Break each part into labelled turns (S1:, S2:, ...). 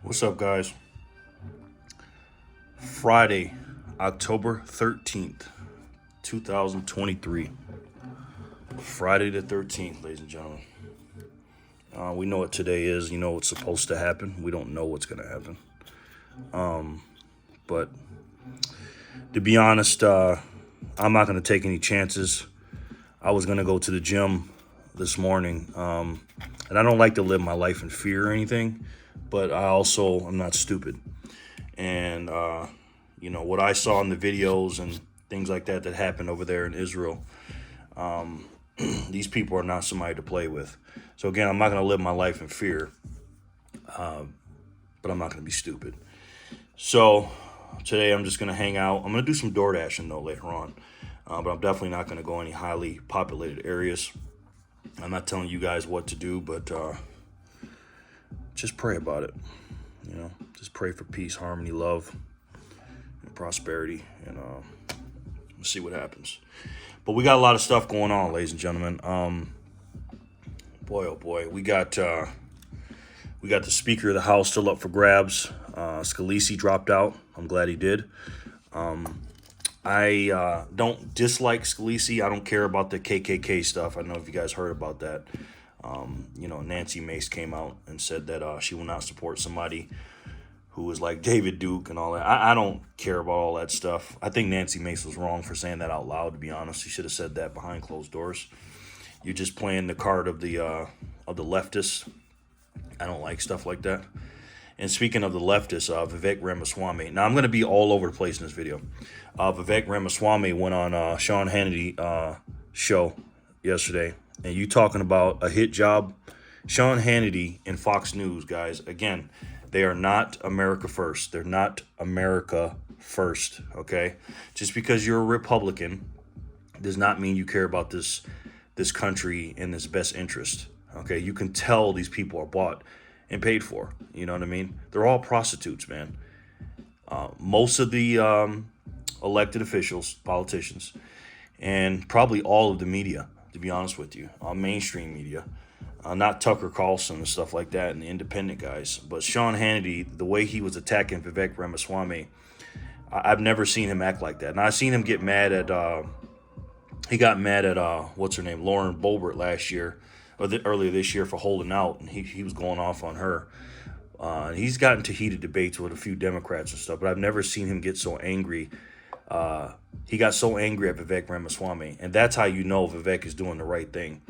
S1: What's up, guys? Friday, October 13th, 2023. Friday the 13th, ladies and gentlemen. We know what today is. You know what's supposed to happen. We don't know what's going to happen. But to be honest, I'm not going to take any chances. I was going to go to the gym this morning. And I don't like to live my life in fear or anything. But I'm not stupid. And what I saw in the videos and things like that happened over there in Israel. These people are not somebody to play with. So again, I'm not going to live my life in fear, but I'm not going to be stupid. So today I'm just going to hang out. I'm going to do some door dashing though later on, but I'm definitely not going to go any highly populated areas. I'm not telling you guys what to do, but just pray about it. Just pray for peace, harmony, love, and prosperity, and we'll see what happens. But we got a lot of stuff going on, ladies and gentlemen. Boy, oh boy, we got the Speaker of the House still up for grabs. Scalise dropped out. I'm glad he did. I don't dislike Scalise. I don't care about the KKK stuff. I don't know if you guys heard about that. Nancy Mace came out and said that she will not support somebody who was like David Duke and all that. I don't care about all that stuff. I think Nancy Mace was wrong for saying that out loud, to be honest. She should have said that behind closed doors. You're just playing the card of the leftists. I don't like stuff like that. And speaking of the leftists, Vivek Ramaswamy. Now, I'm going to be all over the place in this video. Vivek Ramaswamy went on Sean Hannity show yesterday. And you talking about a hit job. Sean Hannity and Fox News, guys, again, they are not America first. They're not America first, okay? Just because you're a Republican does not mean you care about this country and its best interest, okay? You can tell these people are bought and paid for, you know what I mean? They're all prostitutes, man. Most of the elected officials, politicians, and probably all of the media, to be honest with you, mainstream media, not Tucker Carlson and stuff like that and the independent guys, but Sean Hannity, the way he was attacking Vivek Ramaswamy, I've never seen him act like that. And I've seen him get mad at, he got mad at, what's her name, Lauren Boebert last year, or earlier this year for holding out, and he was going off on her. He's gotten into heated debates with a few Democrats and stuff, but I've never seen him get so angry. He got so angry at Vivek Ramaswamy, and that's how you know Vivek is doing the right thing.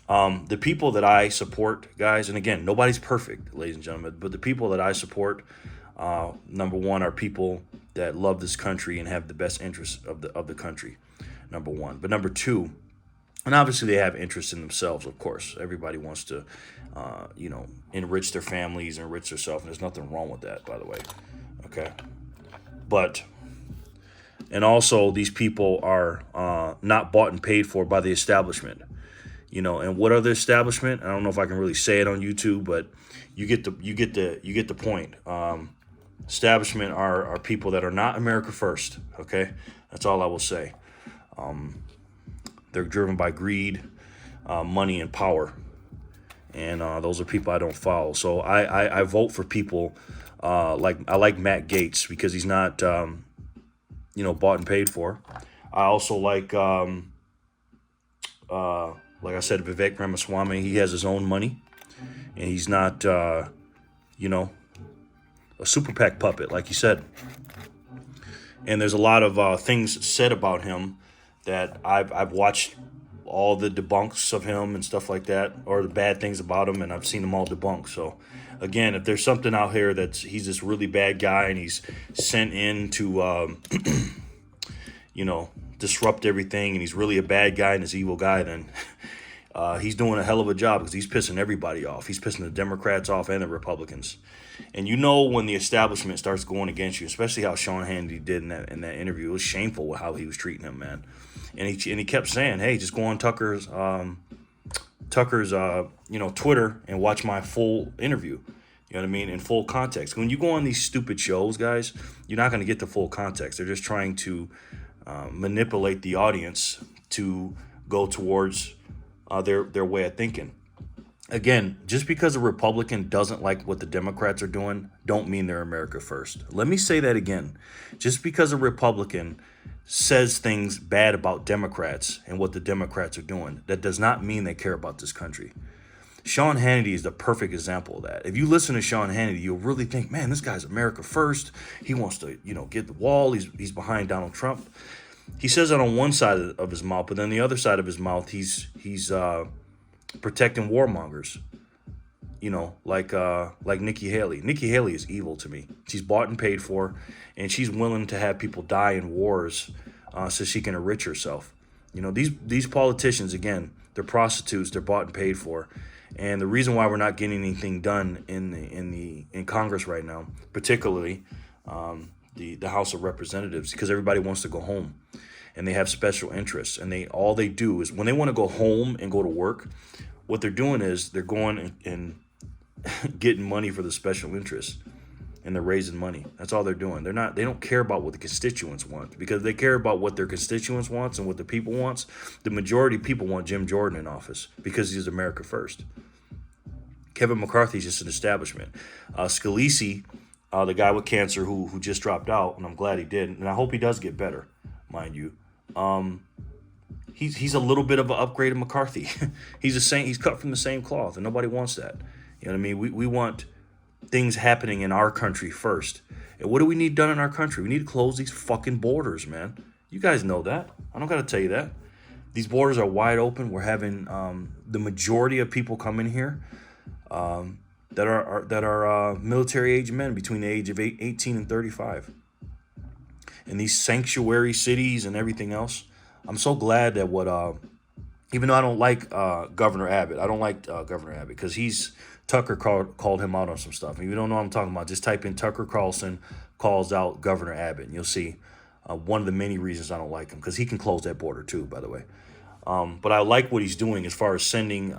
S1: The people that I support, guys, and again, nobody's perfect, ladies and gentlemen, but the people that I support, number one, are people that love this country and have the best interests of the country, number one. But number two, and obviously they have interests in themselves, of course. Everybody wants to, enrich their families, enrich themselves, and there's nothing wrong with that, by the way. Okay, but. And also, these people are not bought and paid for by the establishment. And what are the establishment? I don't know if I can really say it on YouTube, but you get the point. Establishment are people that are not America first. Okay, that's all I will say. They're driven by greed, money, and power, and those are people I don't follow. So I vote for people I like Matt Gaetz because he's not bought and paid for. I also like I said, Vivek Ramaswamy. He has his own money, and he's not, a super PAC puppet, like you said. And there's a lot of things said about him that I've watched all the debunks of him and stuff like that, or the bad things about him, and I've seen them all debunked. So, again, if there's something out here he's this really bad guy and he's sent in to, disrupt everything, and he's really a bad guy and this evil guy, then he's doing a hell of a job because he's pissing everybody off. He's pissing the Democrats off and the Republicans. And when the establishment starts going against you, especially how Sean Hannity did in that interview, it was shameful how he was treating him, man. And he kept saying, "Hey, just go on Tucker's Twitter and watch my full interview." You know what I mean? In full context. When you go on these stupid shows, guys, you're not going to get the full context. They're just trying to manipulate the audience to go towards their way of thinking. Again, just because a Republican doesn't like what the Democrats are doing, don't mean they're America first. Let me say that again. Just because a Republican says things bad about Democrats and what the Democrats are doing, that does not mean they care about this country. Sean Hannity is the perfect example of that. If you listen to Sean Hannity, you'll really think, man, this guy's America first. He wants to, get the wall. He's behind Donald Trump. He says that on one side of his mouth, but then the other side of his mouth, he's protecting warmongers. Like Nikki Haley. Nikki Haley is evil to me. She's bought and paid for, and she's willing to have people die in wars so she can enrich herself. These politicians, again, they're prostitutes. They're bought and paid for, and the reason why we're not getting anything done in Congress right now, particularly the House of Representatives, because everybody wants to go home, and they have special interests, and all they do is when they want to go home and go to work, what they're doing is they're going and getting money for the special interests, and they're raising money. That's all they're doing. They don't care about what the constituents want, because they care about what their constituents wants and what the people wants. The majority of people want Jim Jordan in office because he's America first. Kevin McCarthy's just an establishment. Scalise, the guy with cancer who just dropped out, and I'm glad he did, and I hope he does get better, mind you. He's a little bit of an upgrade of McCarthy. He's cut from the same cloth, and nobody wants that. You know what I mean? We want things happening in our country first. And what do we need done in our country? We need to close these fucking borders, man. You guys know that. I don't got to tell you that. These borders are wide open. We're having the majority of people come in here that are military age men between the age of 18 and 35. In these sanctuary cities and everything else. I'm so glad that even though I don't like Governor Abbott, I don't like Governor Abbott because Tucker called him out on some stuff. If you don't know what I'm talking about, just type in Tucker Carlson calls out Governor Abbott, and you'll see one of the many reasons I don't like him, because he can close that border too, by the way. But I like what he's doing as far as sending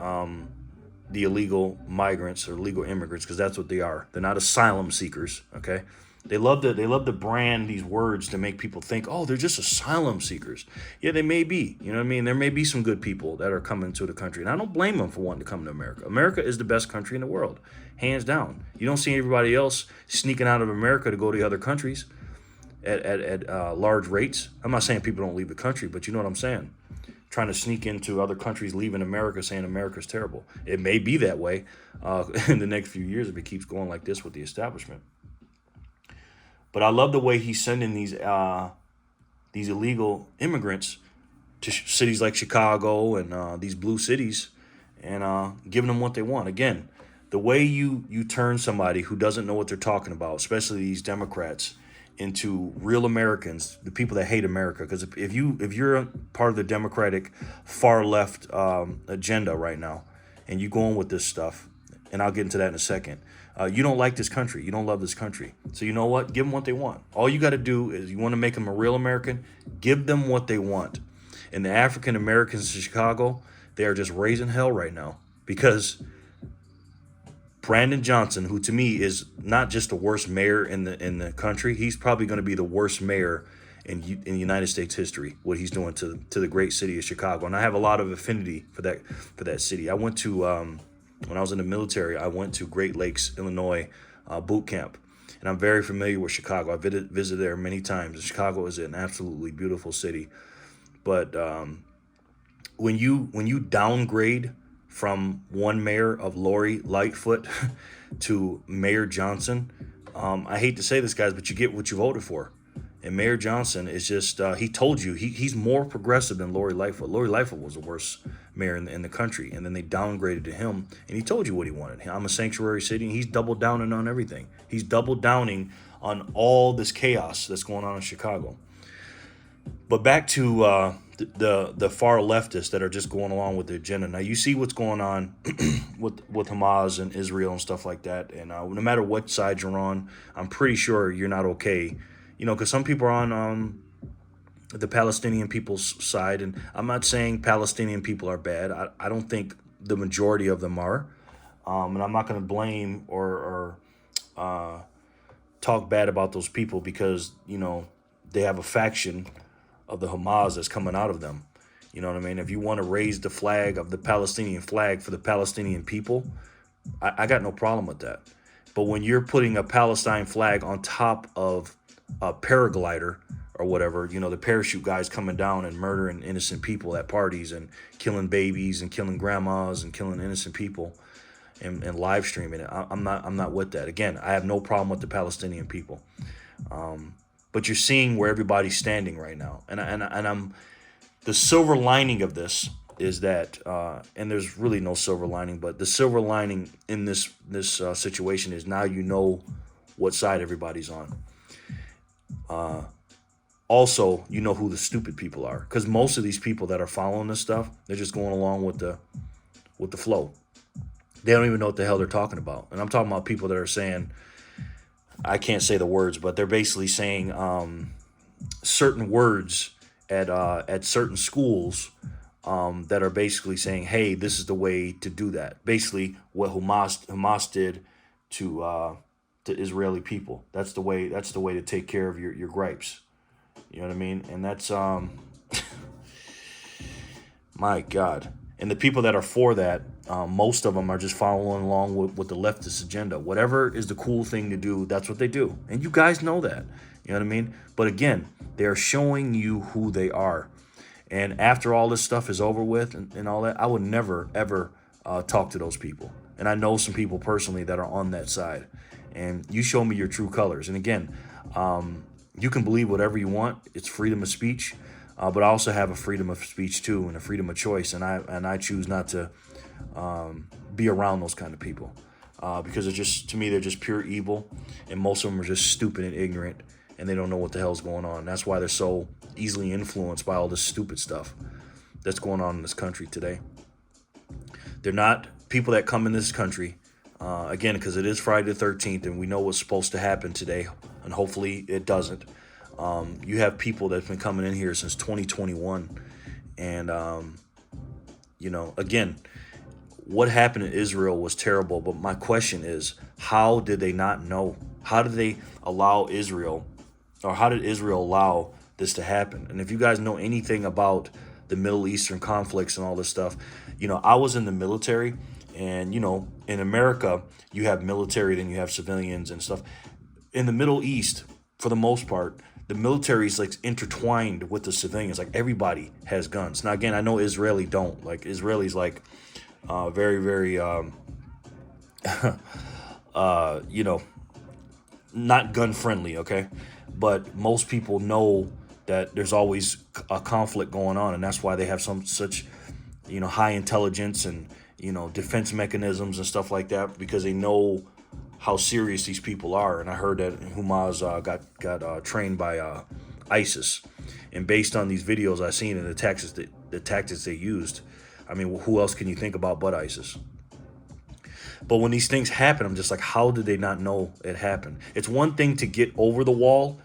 S1: the illegal migrants or illegal immigrants, because that's what they are. They're not asylum seekers, okay? They love to brand these words to make people think, oh, they're just asylum seekers. Yeah, they may be. You know what I mean? There may be some good people that are coming to the country, and I don't blame them for wanting to come to America. America is the best country in the world, hands down. You don't see everybody else sneaking out of America to go to other countries at large rates. I'm not saying people don't leave the country, but you know what I'm saying. Trying to sneak into other countries, leaving America, saying America's terrible. It may be that way in the next few years if it keeps going like this with the establishment. But I love the way he's sending these illegal immigrants to cities like Chicago and these blue cities, and giving them what they want. Again, the way you turn somebody who doesn't know what they're talking about, especially these Democrats, into real Americans, the people that hate America. Because if you're a part of the Democratic far left agenda right now, and you go on with this stuff, and I'll get into that in a second. You don't like this country. You don't love this country. So you know what? Give them what they want. All you got to do is, you want to make them a real American, give them what they want. And the African Americans in Chicago, they are just raising hell right now, because Brandon Johnson, who to me is not just the worst mayor in the country, he's probably going to be the worst mayor in United States history. What he's doing to the great city of Chicago, and I have a lot of affinity for that city. I went to when I was in the military, I went to Great Lakes, Illinois, boot camp, and I'm very familiar with Chicago. I visited there many times. Chicago is an absolutely beautiful city, but when you downgrade from one mayor of Lori Lightfoot to Mayor Johnson, I hate to say this, guys, but you get what you voted for. And Mayor Johnson is just, he told you, he's more progressive than Lori Lightfoot. Lori Lightfoot was the worst mayor in the country, and then they downgraded to him, and he told you what he wanted. I'm a sanctuary city, and he's double downing on everything. He's double downing on all this chaos that's going on in Chicago. But back to the far leftists that are just going along with the agenda. Now, you see what's going on with Hamas and Israel and stuff like that, and no matter what side you're on, I'm pretty sure you're not okay. Because some people are on the Palestinian people's side, and I'm not saying Palestinian people are bad. I don't think the majority of them are, and I'm not going to blame or talk bad about those people because they have a faction of the Hamas that's coming out of them. You know what I mean? If you want to raise the flag of the Palestinian flag for the Palestinian people, I got no problem with that. But when you're putting a Palestine flag on top of a paraglider or whatever, you know, the parachute guys coming down and murdering innocent people at parties and killing babies and killing grandmas and killing innocent people and live streaming it, I'm not with that. Again, I have no problem with the Palestinian people. But you're seeing where everybody's standing right now, and I'm the silver lining of this is that, and there's really no silver lining, but the silver lining in this situation is now you know what side everybody's on. Also, you know who the stupid people are, because most of these people that are following this stuff, they're just going along with the flow. They don't even know what the hell they're talking about, and I'm talking about people that are saying, I can't say the words, but they're basically saying certain words at certain schools that are basically saying, "Hey, this is the way to do that." Basically, what Hamas did to Israeli people. That's the way. That's the way to take care of your gripes. You know what I mean? And that's my God. And the people that are for that, most of them are just following along with the leftist agenda. Whatever is the cool thing to do, that's what they do. And you guys know that. You know what I mean? But again, they're showing you who they are. And after all this stuff is over with and all that, I would never, ever talk to those people. And I know some people personally that are on that side. And you show me your true colors. And again, you can believe whatever you want. It's freedom of speech. But I also have a freedom of speech too, and a freedom of choice, and I choose not to be around those kind of people because it's just, to me, they're just pure evil, and most of them are just stupid and ignorant, and they don't know what the hell's going on. That's why they're so easily influenced by all this stupid stuff that's going on in this country today. They're not people that come in this country again, because it is Friday the 13th, and we know what's supposed to happen today, and hopefully it doesn't. You have people that's been coming in here since 2021. And, you know, again, what happened in Israel was terrible. But my question is, how did they not know? How did they allow Israel, or how did Israel allow this to happen? And if you guys know anything about the Middle Eastern conflicts and all this stuff, you know, I was in the military. And, you know, in America, you have military, then you have civilians and stuff. In the Middle East, for the most part, the military is like intertwined with the civilians. Like everybody has guns. Now, again, I know Israeli don't. Like Israelis, like very, very, you know, not gun friendly. Okay, but most people know that there's always a conflict going on, and that's why they have such, you know, high intelligence and, you know, defense mechanisms and stuff like that, because they know how serious these people are. And I heard that Hamas got trained by ISIS, and based on these videos I've seen and the tactics they used, I mean, who else can you think about but ISIS? But when these things happen, I'm just like, how did they not know it happened? It's one thing to get over the wall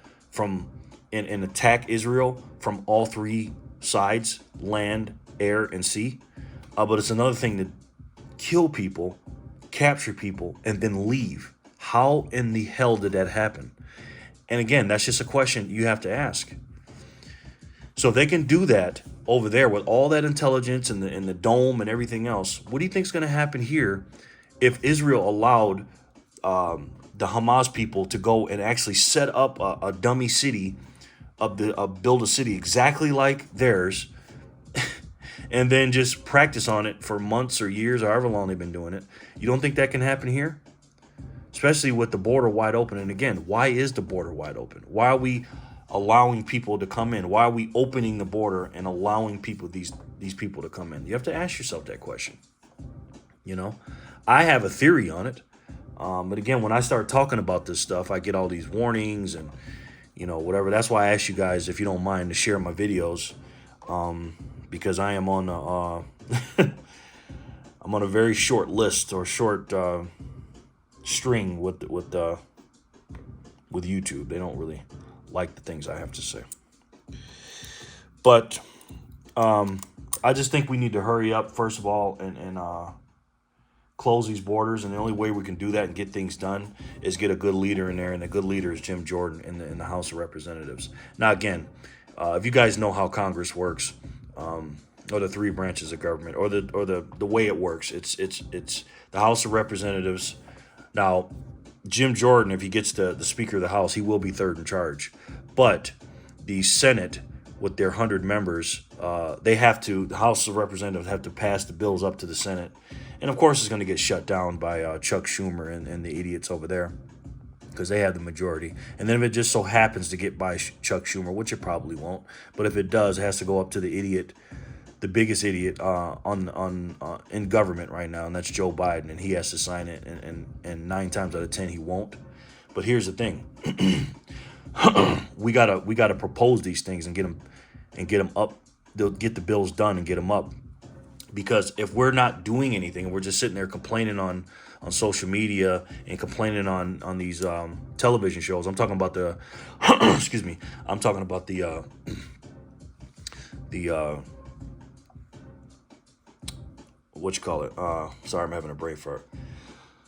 S1: and attack Israel from all three sides, land, air, and sea, but it's another thing to kill people, capture people, and then leave. How in the hell did that happen? And again, that's just a question you have to ask. So if they can do that over there with all that intelligence and the dome and everything else, what do you think is going to happen here if Israel allowed the Hamas people to go and actually set up a dummy city, build a city exactly like theirs, and then just practice on it for months or years, or however long they've been doing it? You don't think that can happen here? Especially with the border wide open. And again, why is the border wide open? Why are we allowing people to come in? Why are we opening the border and allowing people, these people to come in? You have to ask yourself that question. You know, I have a theory on it. But again, when I start talking about this stuff, I get all these warnings and, you know, whatever. That's why I ask you guys, if you don't mind, to share my videos. Because I am on I'm on a very short list, or short string with YouTube. They don't really like the things I have to say. But I just think we need to hurry up, first of all, and close these borders. And the only way we can do that and get things done is get a good leader in there, and a good leader is Jim Jordan in the House of Representatives. Now, again, if you guys know how Congress works, or the three branches of government, or the way it works. It's the House of Representatives. Now, Jim Jordan, if he gets the Speaker of the House, he will be third in charge. But the Senate, with their 100 members, the House of Representatives have to pass the bills up to the Senate. And of course, it's going to get shut down by Chuck Schumer and the idiots over there, because they have the majority. And then if it just so happens to get by Chuck Schumer, which it probably won't, but if it does, it has to go up to the idiot, the biggest idiot in government right now, and that's Joe Biden, and he has to sign it, and 9 times out of 10 he won't. But here's the thing: we gotta propose these things and get them up. They'll get the bills done and get them up, because if we're not doing anything and we're just sitting there complaining on social media and complaining on these television shows, I'm talking about the excuse me, I'm talking about the what you call it? Sorry, I'm having a brain fart.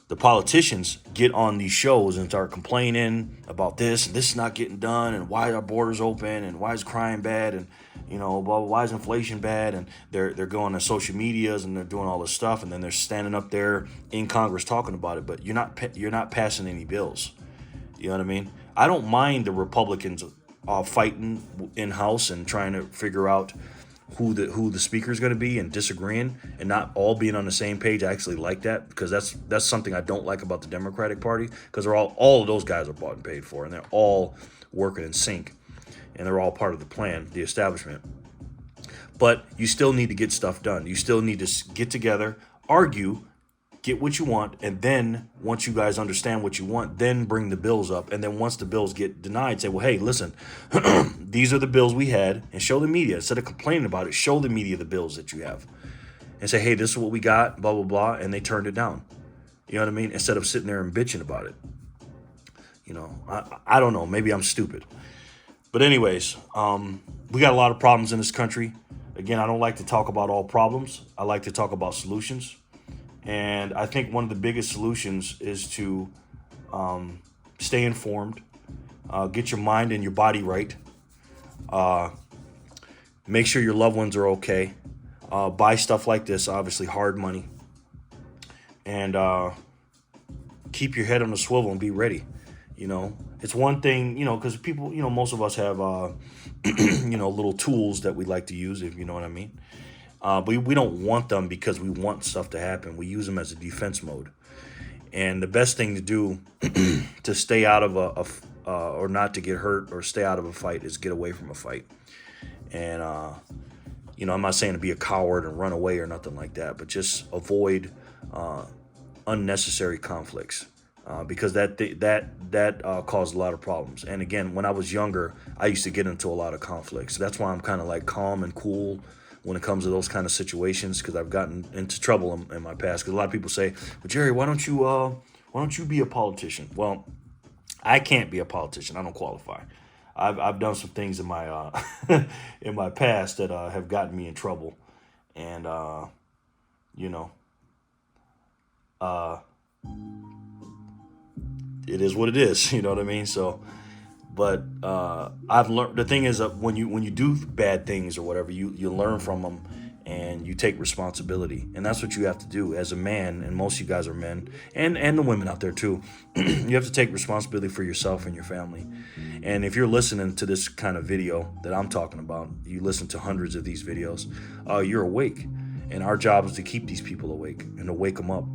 S1: The politicians get on these shows and start complaining about this, and this is not getting done, and why are borders open, and why is crime bad, and why is inflation bad, and they're going to social medias and they're doing all this stuff, and then they're standing up there in Congress talking about it, but you're not passing any bills. You know what I mean? I don't mind the Republicans fighting in House and trying to figure out who the speaker is going to be and disagreeing and not all being on the same page. I actually like that, because that's something I don't like about the Democratic Party, because they're all of those guys are bought and paid for, and they're all working in sync, and they're all part of the plan, the establishment. But you still need to get stuff done. You still need to get together, argue, get what you want, and then once you guys understand what you want, then bring the bills up. And then once the bills get denied, say, well, hey, listen, these are the bills we had, and show the media. Instead of complaining about it, show the media the bills that you have. And say, hey, this is what we got, blah, blah, blah, and they turned it down. You know what I mean? Instead of sitting there and bitching about it. I don't know. Maybe I'm stupid. But anyways, we got a lot of problems in this country. Again, I don't like to talk about all problems. I like to talk about solutions. And I think one of the biggest solutions is to stay informed, get your mind and your body right, make sure your loved ones are okay, buy stuff like this, obviously hard money, and keep your head on a swivel and be ready. It's one thing, because people, most of us have, little tools that we like to use, if you know what I mean. But we don't want them because we want stuff to happen. We use them as a defense mode. And the best thing to do to stay out of or not to get hurt or stay out of a fight is get away from a fight. And, I'm not saying to be a coward and run away or nothing like that, but just avoid unnecessary conflicts. Because that caused a lot of problems. And again, when I was younger, I used to get into a lot of conflicts. That's why I'm kind of like calm and cool when it comes to those kind of situations, because I've gotten into trouble in my past. Because a lot of people say, well, Jerry, why don't you be a politician? Well, I can't be a politician. I don't qualify. I've done some things in my in my past that have gotten me in trouble, and it is what it is. You know what I mean? So. But I've learned, the thing is that when you do bad things or whatever, you learn from them and you take responsibility. And that's what you have to do as a man. And most of you guys are men, and the women out there too. You have to take responsibility for yourself and your family. And if you're listening to this kind of video that I'm talking about, you listen to hundreds of these videos, you're awake. And our job is to keep these people awake and to wake them up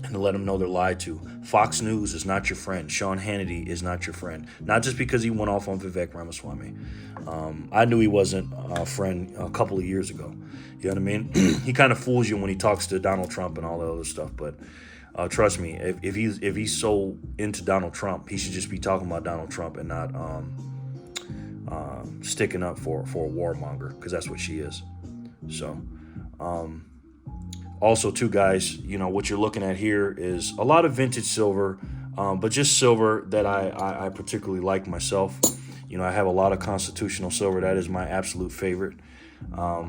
S1: and to let them know they're lied to. Fox News is not your friend. Sean Hannity is not your friend. Not just because he went off on Vivek Ramaswamy. I knew he wasn't a friend a couple of years ago. You know what I mean? He kind of fools you when he talks to Donald Trump and all that other stuff. But trust me, if he's so into Donald Trump, he should just be talking about Donald Trump and not sticking up for a warmonger, because that's what she is. So. Also, too, guys, what you're looking at here is a lot of vintage silver, but just silver that I particularly like myself. I have a lot of constitutional silver. That is my absolute favorite. I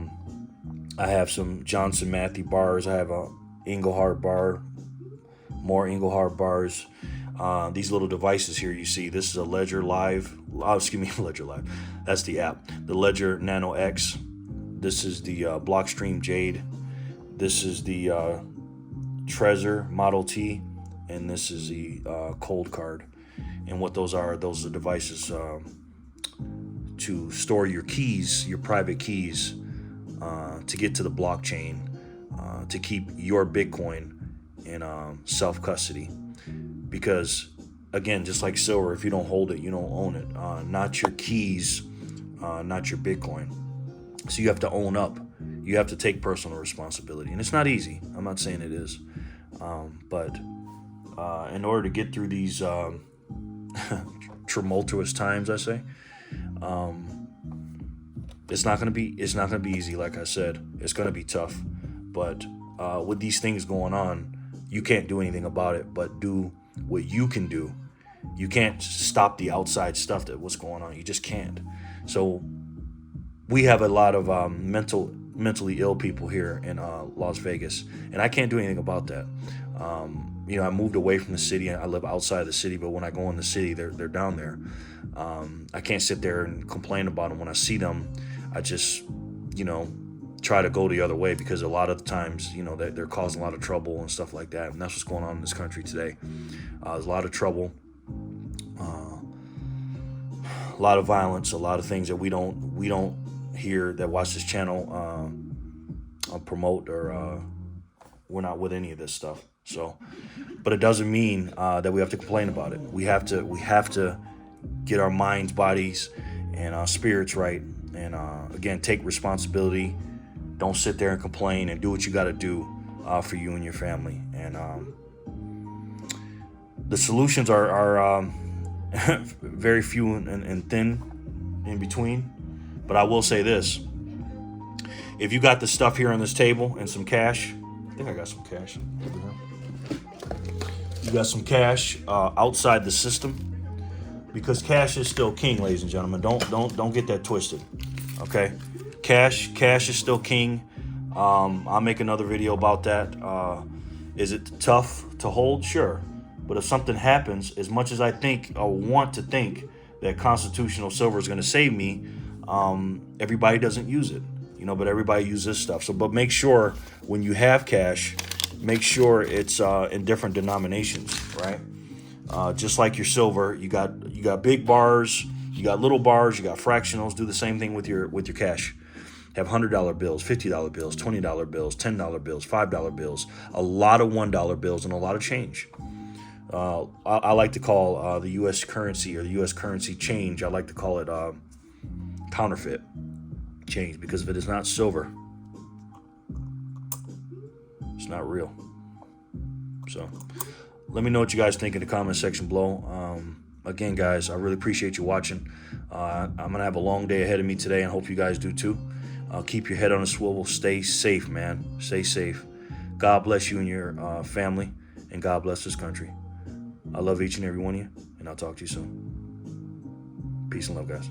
S1: have some Johnson Matthey bars. I have a Engelhard bar, more Engelhard bars. These little devices here you see. This is a Ledger Live. Ledger Live. That's the app. The Ledger Nano X. This is the Blockstream Jade. This is the Trezor Model T, and this is the Cold Card. And what those are devices to store your keys, your private keys, to get to the blockchain, to keep your Bitcoin in self-custody. Because, again, just like silver, if you don't hold it, you don't own it. Not your keys, not your Bitcoin. So you have to own up. You have to take personal responsibility. And it's not easy. I'm not saying it is. But in order to get through these tumultuous times, I say, it's not gonna be easy. Like I said, it's gonna be tough. But with these things going on, you can't do anything about it. But do what you can do. You can't stop the outside stuff that what's going on. You just can't. So we have a lot of mentally ill people here in Las Vegas, and I can't do anything about that. I moved away from the city. I live outside the city, but when I go in the city, they're down there. I can't sit there and complain about them. When I see them, I just, try to go the other way, because a lot of the times, they're causing a lot of trouble and stuff like that. And that's what's going on in this country today. There's a lot of trouble, a lot of violence, a lot of things that we don't hear, that watch this channel promote, or we're not with any of this stuff. So, but it doesn't mean that we have to complain about it. We have to get our minds, bodies, and our spirits right. And again, take responsibility. Don't sit there and complain, and do what you got to do for you and your family. And the solutions are very few and thin in between. But I will say this: if you got the stuff here on this table and some cash, I think I got some cash. You got some cash outside the system, because cash is still king, ladies and gentlemen. Don't get that twisted. Okay, cash is still king. I'll make another video about that. Is it tough to hold? Sure, but if something happens, as much as I think or want to think that constitutional silver is going to save me, everybody doesn't use it. But everybody uses this stuff. So, but make sure when you have cash, make sure it's in different denominations, right? Just like your silver, you got big bars, you got little bars, you got fractionals. Do the same thing with your cash. Have $100 bills, $50 bills, $20 bills, $10 bills, $5 bills, a lot of $1 bills, and a lot of change. I like to call the U.S. currency, or the U.S. currency change, I like to call it counterfeit change, because if it is not silver, it's not real. So let me know what you guys think in the comment section below. Again, guys, I really appreciate you watching. I'm gonna have a long day ahead of me today, and hope you guys do too. Keep your head on a swivel. Stay safe, man. Stay safe. God bless you and your family, and God bless this country. I love each and every one of you, and I'll talk to you soon. Peace and love, guys.